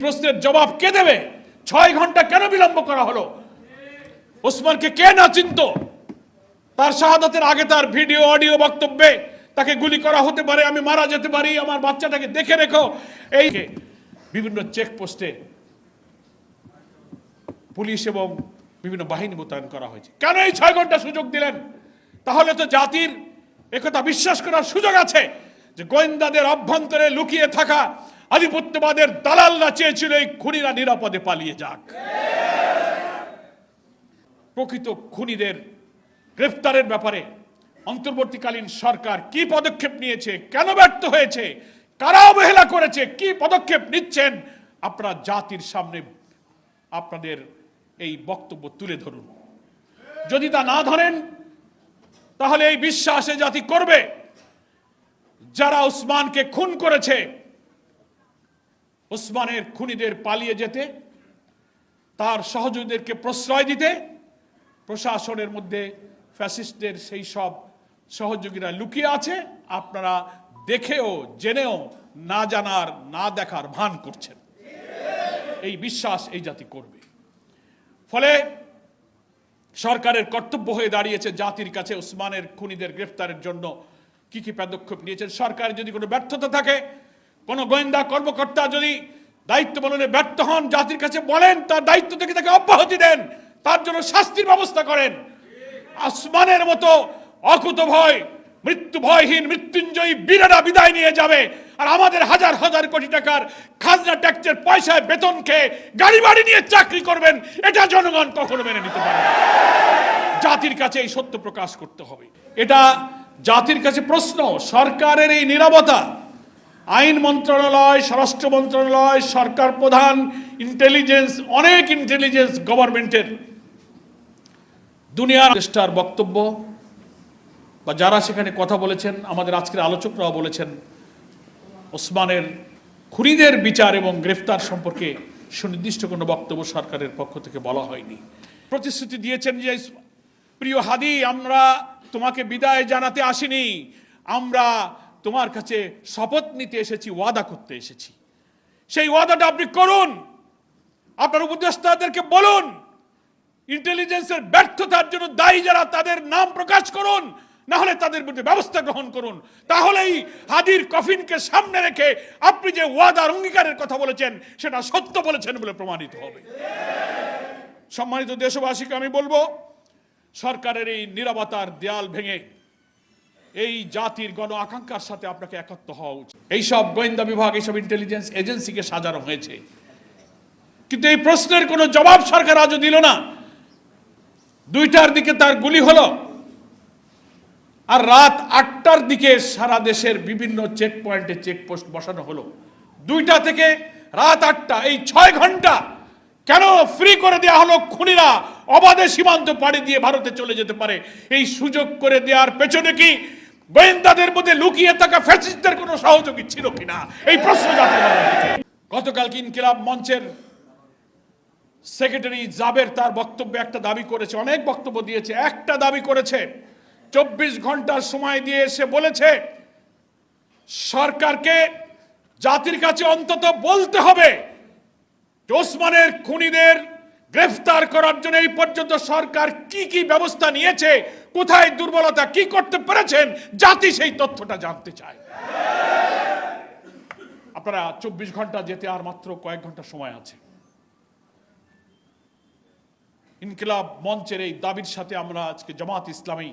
প্রশ্নের জবাব কে দেবে? 6 ঘন্টা কেন বিলম্ব করা হলো? ওসমানকে কে না চিনত? তার শাহাদাতের আগে তার ভিডিও অডিও বক্তব্যে তাকে গুলি করা হতে পারে, আমি মারা যেতে পারি, আমার বাচ্চাটাকে দেখে রেখো, এই বিভিন্ন চেকপোস্টে পুলিশ এবং বিভিন্ন বাহিনী মোতায়েন করা হয়েছে। কেন এই 6 ঘন্টা সুযোগ দিলেন? তাহলে তো জাতির একথা বিশ্বাস করার সুযোগ আছে যে গোয়েন্দাদের অভ্যন্তরে লুকিয়ে থাকা আধিপত্যবাদের দালালরা চেয়েছিল এই খুনিরা নিরাপদে পালিয়ে যাক। প্রকৃত খুনিদের গ্রেফতারের ব্যাপারে অন্তর্বর্তীকালীন সরকার কি পদক্ষেপ নিয়েছে, কেন ব্যর্থ হয়েছে, কারা অবহেলা করেছে, কি পদক্ষেপ নিচ্ছেন, আপনারা জাতির সামনে আপনাদের এই বক্তব্য তুলে ধরুন। যদি তা না ধরেন তাহলে এই বিশ্বাসে জাতি করবে যারা ওসমানকে খুন করেছে, ওসমানের খুনিদের পালিয়ে যেতে, তার সহযোগীদেরকে প্রশ্রয় দিতে প্রশাসনের মধ্যে ফ্যাসিস্টদের সেই সব সহযোগীরা লুকিয়ে আছে। আপনারা দেখেও জেনেও না জানার না দেখার ভান করছেন। এই বিশ্বাস এই জাতি করবে। ফলে সরকারের কর্তব্য হয়ে দাঁড়িয়েছে জাতির কাছে ওসমানের খুনিদের গ্রেফতারের জন্য কি কি পদক্ষেপ নিয়েছেন। সরকারের যদি কোনো ব্যর্থতা থাকে, কোনো গোয়েন্দা কর্মকর্তা যদি দায়িত্ব পালনে ব্যর্থ হন, জাতির কাছে বলেন, তার দায়িত্ব থেকে তাকে অব্যাহতি দেন, তার জন্য শাস্তির ব্যবস্থা করেন। ওসমানের মতো অকুতভয় মৃত্যু ভয়হীন মৃত্যুঞ্জয়ী বীরেরা বিদায় নিয়ে যাবে, আর আমাদের হাজার হাজার কোটি টাকার খাজনা ট্যাক্সের পয়সায় বেতন খেয়ে গাড়ি বাড়ি নিয়ে চাকরি করবেন, এটা জনগণ কখনো মেনে নিতে পারে না। জাতির কাছে এই সত্য প্রকাশ করতে হবে। এটা জাতির কাছে প্রশ্ন। সরকারের এই নীরবতা, আইন মন্ত্রণালয়, স্বরাষ্ট্র মন্ত্রণালয়, সরকার প্রধান, ইন্টেলিজেন্স, অনেক ইন্টেলিজেন্স গভর্নমেন্টের দুনিয়ার চেষ্টার বক্তব্য বা যারা সেখানে কথা বলেছেন, আমাদের আজকের আলোচকরাও বলেছেন, ওসমানের খুনিদের বিচার এবং গ্রেফতার সম্পর্কে সুনির্দিষ্ট কোনো বক্তব্য সরকারের পক্ষ থেকে বলা হয়নি। প্রতিশ্রুতি দিয়েছেন যে প্রিয় হাদি, আমরা তোমাকে বিদায় জানাতে আসিনি, আমরা তোমার কাছে শপথ নিতে এসেছি, ওয়াদা করতে এসেছি। সেই ওয়াদাটা আপনি করুন, আপনার উপদেষ্টাদেরকে বলুন, ইন্টেলিজেন্সের ব্যর্থতার জন্য দায়ী যারা তাদের নাম প্রকাশ করুন, না হলে তাদের বিরুদ্ধে ব্যবস্থা গ্রহণ করুন। তাহলেই হাদির কফিনকে সামনে রেখে আপনি যে ওয়াদার অঙ্গীকারের কথা বলেছেন সেটা সত্য বলেছেন বলে প্রমাণিত হবে। সম্মানিত দেশবাসীকে আমি বলবো, সরকারের এই নীরবতার দেয়াল ভেঙে এই জাতির গণ আকাঙ্ক্ষার সাথে আপনাকে একাত্ম হওয়া উচিত। এইসব গোয়েন্দা বিভাগ, এইসব ইন্টেলিজেন্স এজেন্সিকে সাজানো হয়েছে, কিন্তু এই প্রশ্নের কোনো জবাব সরকার আজও দিল না। 2টার দিকে তার গুলি হলো, আর রাত 8টার দিকে সারা দেশের বিভিন্ন চেক পয়েন্টে চেকপোস্ট বসানো হলো। 2টা থেকে রাত 8টা, এই 6 ঘন্টা কেন ফ্রি করে দেওয়া হলো? খুনিরা অবাধে সীমান্ত পাড়ি দিয়ে ভারতে চলে যেতে পারে। এই সুযোগ করে দেওয়ার পেছনে কি গোয়েন্দাদের মধ্যে লুকিয়ে থাকা ফ্যাসিস্টদের কোনো সহযোগী ছিল কিনা, এই প্রশ্ন জাতীয়। গতকালকে ইনকিলাব মঞ্চের সেক্রেটারি জাবের তার বক্তব্যে একটা দাবি করেছে, অনেক বক্তব্য দিয়েছে, একটা দাবি করেছে, 24 ঘন্টার সময় দিয়ে এসে বলেছে সরকারকে জাতির কাছে অন্তত বলতে হবে ওসমানের খুনিদের গ্রেফতার করার জন্য এই পর্যন্ত সরকার কি কি ব্যবস্থা নিয়েছে, কোথায় দুর্বলতা, কি করতে পেরেছেন, জাতি সেই তথ্যটা জানতে চায়। আপনারা 24 ঘন্টা যেতে আর মাত্র কয়েক ঘন্টা সময় আছে। ইনকিলাব মঞ্চের এই দাবির সাথে আমরা আজকে জামাত ইসলামী